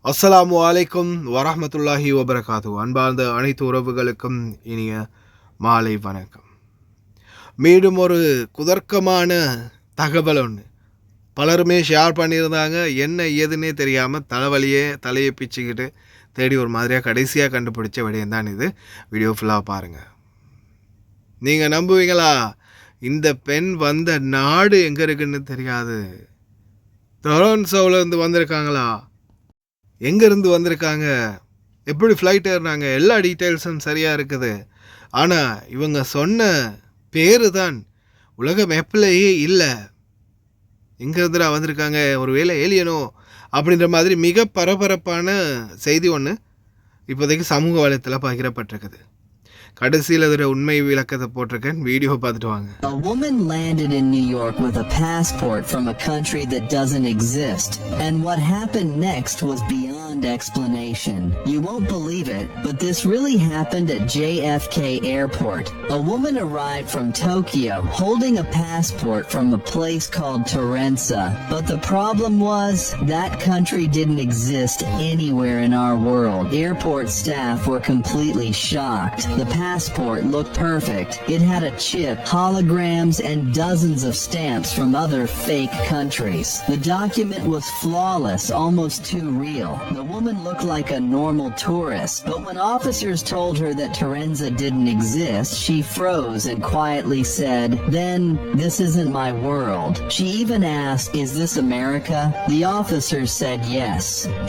அஸ்ஸலாமு அலைக்கும் வரஹ்மத்துல்லாஹி வபரகாத்து. அன்பார்ந்த அனைத்து உறவுகளுக்கும் இனிய மாலை வணக்கம். மீண்டும் ஒரு குதர்க்கமான தகவல் ஒன்று பலருமே ஷேர் பண்ணியிருந்தாங்க. என்ன ஏதுன்னே தெரியாமல் தலையை பிச்சுக்கிட்டு தேடி ஒரு மாதிரியாக கடைசியாக கண்டுபிடிச்ச விடயம் தான் இது. வீடியோ ஃபுல்லாக பாருங்கள். நீங்கள் நம்புவீங்களா? இந்த பெண் வந்த நாடு எங்கே இருக்குன்னு தெரியாது. டொரன்டோவிலேருந்து வந்திருக்காங்களா, எங்கேருந்து வந்திருக்காங்க, எப்படி ஃப்ளைட் ஏறினாங்க, எல்லா டீட்டெயில்ஸும் சரியாக இருக்குது. ஆனால் இவங்க சொன்ன பேர் தான் உலக மேப்பிலேயே இல்லை. எங்கேருந்துடா வந்திருக்காங்க, ஒரு வேளை ஏலியனோ அப்படின்ற மாதிரி மிக பரபரப்பான செய்தி ஒன்று இப்போதைக்கு சமூக வலைத்தளத்தில் பகிரப்பட்டிருக்குது. கடைசியில் அதோட உண்மை விளக்கத்தை போட்டிருக்கேன், வீடியோ பார்த்துட்டு வாங்க. A woman landed in New York with a passport from a country that doesn't exist, and what happened next was beyond explanation. You won't believe it, but this really happened at JFK Airport. A woman arrived from Tokyo holding a passport from a place called Tarensa, but the problem was that country didn't exist anywhere in our world. Airport staff were completely shocked. The passport looked perfect. It had a chip, holograms, and dozens of stamps from other fake countries. The document was flawless, almost too real. The woman looked like a normal tourist, but when officers told her that Tarenza didn't exist, she froze and quietly said, "Then, this isn't my world." She even asked, "Is this America?" The officers said yes.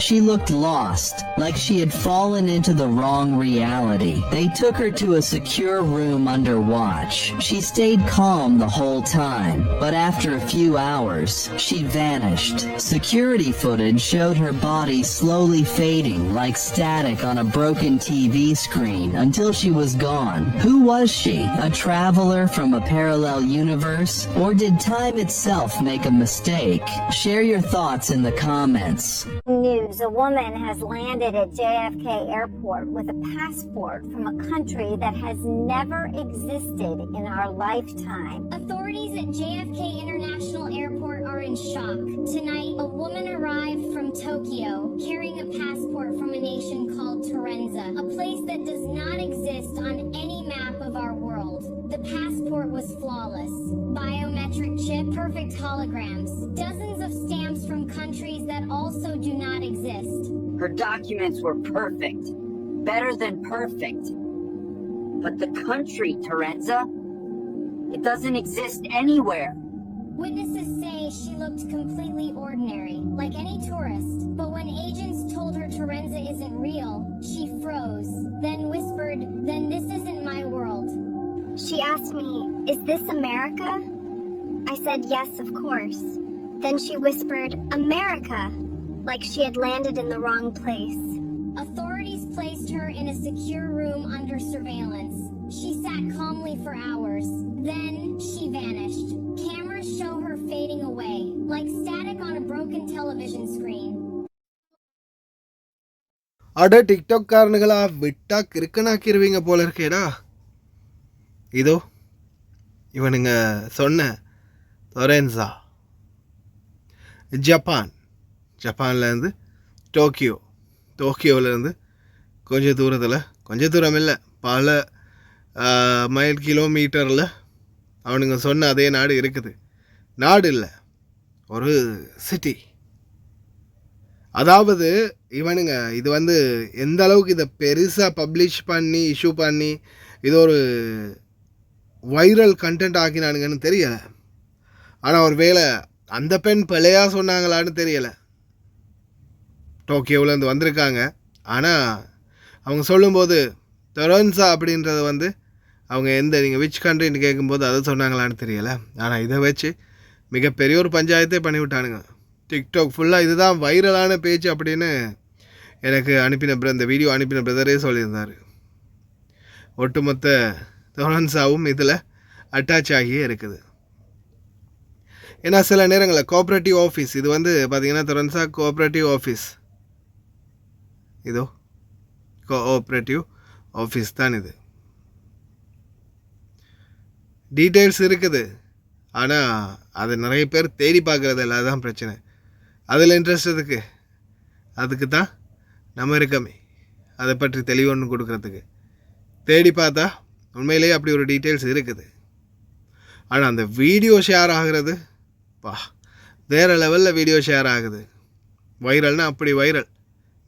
She looked lost, like she had fallen into the wrong reality. They took her to a secure room under watch. She stayed calm the whole time, but after a few hours, she vanished. Security footage showed her body slowly fading like static on a broken TV screen until she was gone. Who was she? A traveler from a parallel universe? Or did time itself make a mistake? Share your thoughts in the comments. News: a woman has landed at JFK Airport with a passport from a country that has never existed in our lifetime. Authorities at JFK International Airport are in shock. Tonight, a woman arrived from Tokyo carrying a passport from a nation called Tarenza, a place that does not exist on any map of our world. The passport was flawless. Biometric chip, perfect holograms, dozens of stamps from countries that also do not exist. Her documents were perfect, better than perfect. But the country, Tarenza, it doesn't exist anywhere. Witnesses say she looked completely ordinary, like any tourist. But when agents told her Tarenza isn't real, she froze, then whispered, "Then this isn't my world." She asked me, "Is this America?" I said, "Yes, of course." Then she whispered, "America," like she had landed in the wrong place. Authorities placed her in a secure room under surveillance. She sat calmly for hours. Then she vanished. Cameras show her fading away, like static on a broken television screen. அட TikTok காரனுகளா, விட்டா கிறுக்கனாக்கிருவீங்க போல இருக்கேடா. இதோ இவனுங்க சொன்ன டொரன்சா, ஜப்பான்லேருந்து டோக்கியோவிலேருந்து கொஞ்சம் தூரம் இல்லை, பல மைல் கிலோமீட்டரில் அவனுங்க சொன்ன அதே நாடு இருக்குது. நாடு இல்லை, ஒரு சிட்டி. அதாவது இவனுங்க இது எந்த அளவுக்கு இதை பெருசாக பப்ளிஷ் பண்ணி இஷ்யூ பண்ணி இது ஒரு வைரல் கண்டென்ட் ஆக்கினானுங்கன்னு தெரியலை. ஆனால் ஒரு வேளை அந்த பெண் பிழையாக சொன்னாங்களான்னு தெரியலை. டோக்கியோவிலேருந்து வந்திருக்காங்க. ஆனால் அவங்க சொல்லும்போது டொரன்சா அப்படின்றது அவங்க நீங்கள் விச் கண்ட்ரின்னு கேட்கும்போது அதை சொன்னாங்களான்னு தெரியலை. ஆனால் இதை வச்சு மிகப்பெரிய ஒரு பஞ்சாயத்தே பண்ணிவிட்டானுங்க. டிக்டாக் ஃபுல்லாக இதுதான் வைரலான பேச்சு அப்படின்னு எனக்கு இந்த வீடியோ அனுப்பின பிரதரே சொல்லியிருந்தார். ஒட்டுமொத்த டொரன்சாவும் இதில் அட்டாச் ஆகியே இருக்குது. ஏன்னா சில நேரங்களில் கோஆப்ரேட்டிவ் ஆஃபீஸ் இது பார்த்திங்கன்னா டொரன்சா கோஆப்ரேட்டிவ் ஆஃபீஸ், இதோ கோஆப்ரேட்டிவ் ஆஃபீஸ் தான் இது. டீட்டெயில்ஸ் இருக்குது, ஆனால் அது நிறைய பேர் தேடி பார்க்குறது இல்லை. அதுதான் பிரச்சனை. அதில் இன்ட்ரெஸ்ட் அதுக்கு தான் நம்ம இருக்கமே அதை பற்றி தெளிவொன்று கொடுக்கறதுக்கு. தேடி பார்த்தா உண்மையிலேயே அப்படி ஒரு டீட்டெயில்ஸ் இருக்குது. ஆனால் அந்த வீடியோ ஷேர் ஆகிறது வேறு லெவலில் வீடியோ ஷேர் ஆகுது. வைரல்னால் அப்படி வைரல்,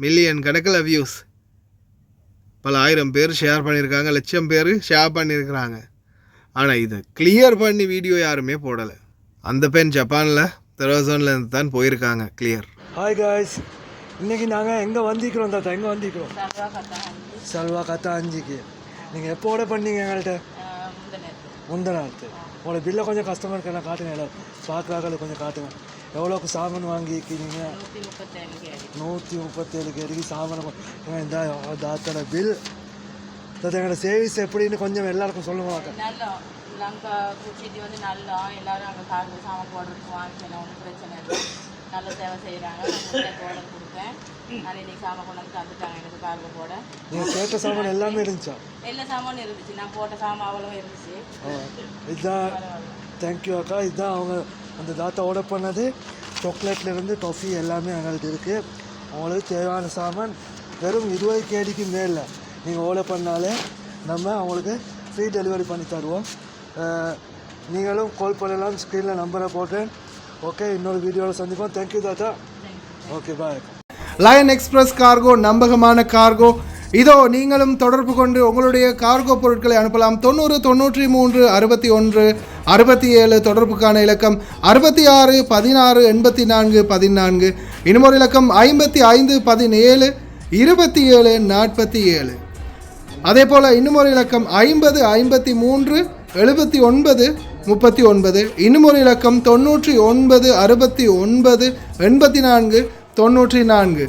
மில்லியன் கணக்கில் வியூஸ், பல ஆயிரம் பேர் ஷேர் பண்ணியிருக்காங்க, லட்சம் பேர் ஷேர் பண்ணியிருக்கிறாங்க. ஆனால் இதை கிளியர் பண்ணி வீடியோ யாருமே போடலை. அந்த பெண் ஜப்பானில் தெரோசோன்லேருந்து தான் போயிருக்காங்க கிளியர். ஹாய் காய்ஸ், இன்றைக்கி நாங்கள் எங்கே வந்திக்கிறோம் தாத்தா? எங்கே வந்திக்கிறோம்? சல்வா கத்தா 5க்கு. நீங்கள் எப்போ ஆர்டர் பண்ணீங்க எங்கள்கிட்ட? முந்தநாத்து. உங்களோட பில்லை கொஞ்சம் கஸ்டமருக்கு நான் காட்டுங்க, எல்லாம் பார்க்குறாங்க, கொஞ்சம் காட்டுங்க. எவ்வளோக்கு சாமான் வாங்கிக்கிறீங்க? 137 கேடிக்கு சாமான். இந்த தாத்தோட பில். தாத்தா எங்களோட சேவிஸ் எப்படின்னு கொஞ்சம் எல்லாருக்கும் சொல்லுவாங்க. லங்கா குச்சிட்டு வந்து நல்லா எல்லோரும் அங்கே காருக்கு சாமான் போடுறதுக்கு வாங்கிக்கலாம், ஒன்றும் பிரச்சனை இல்லை. நல்ல சேவை செய்கிறாங்க. நான் ஆர்டர் கொடுத்தேன், நான் இன்னைக்கு சாமான் கொண்டு வந்து தந்துட்டாங்க எனக்கு காருக்கு போட. நீங்கள் கேட்ட சாமான் எல்லாமே இருந்துச்சா? எல்லா சாமானும் இருந்துச்சு, நான் போட்ட சாமான் அவ்வளோ இருந்துச்சு. இதுதான், தேங்க்யூ அக்கா. இதுதான் அவங்க அந்த தாத்தா ஆர்டர் பண்ணது. சாக்லேட்லேருந்து டாஃபி எல்லாமே எங்கள்கிட்ட இருக்குது. அவங்களுக்கு தேவையான சாமான் வெறும் 20 கேடிக்கு மேலே நீங்கள் ஆர்டர் பண்ணாலே நம்ம அவங்களுக்கு ஃப்ரீ டெலிவரி பண்ணி தருவோம். நீங்களும் கால் பண்ணலாம், ஸ்க்ரீனில் நம்பரை போட்டேன். ஓகே, இன்னொரு வீடியோவில் சந்திப்போம். தேங்க்யூ தாத்தா. ஓகே, பாய். லயன் எக்ஸ்பிரஸ் கார்கோ நம்பகமான கார்கோ. இதோ நீங்களும் தொடர்பு கொண்டு உங்களுடைய கார்கோ பொருட்களை அனுப்பலாம். 90 93 61 67 தொடர்புக்கான இலக்கம் 66 16 84 14. இன்னும் ஒரு இலக்கம் 55 17 27 47. அதே போல் இன்னும் ஒரு இலக்கம் 50 53 79 39. இன்னும் ஒரு இலக்கம் 99 69 84 94.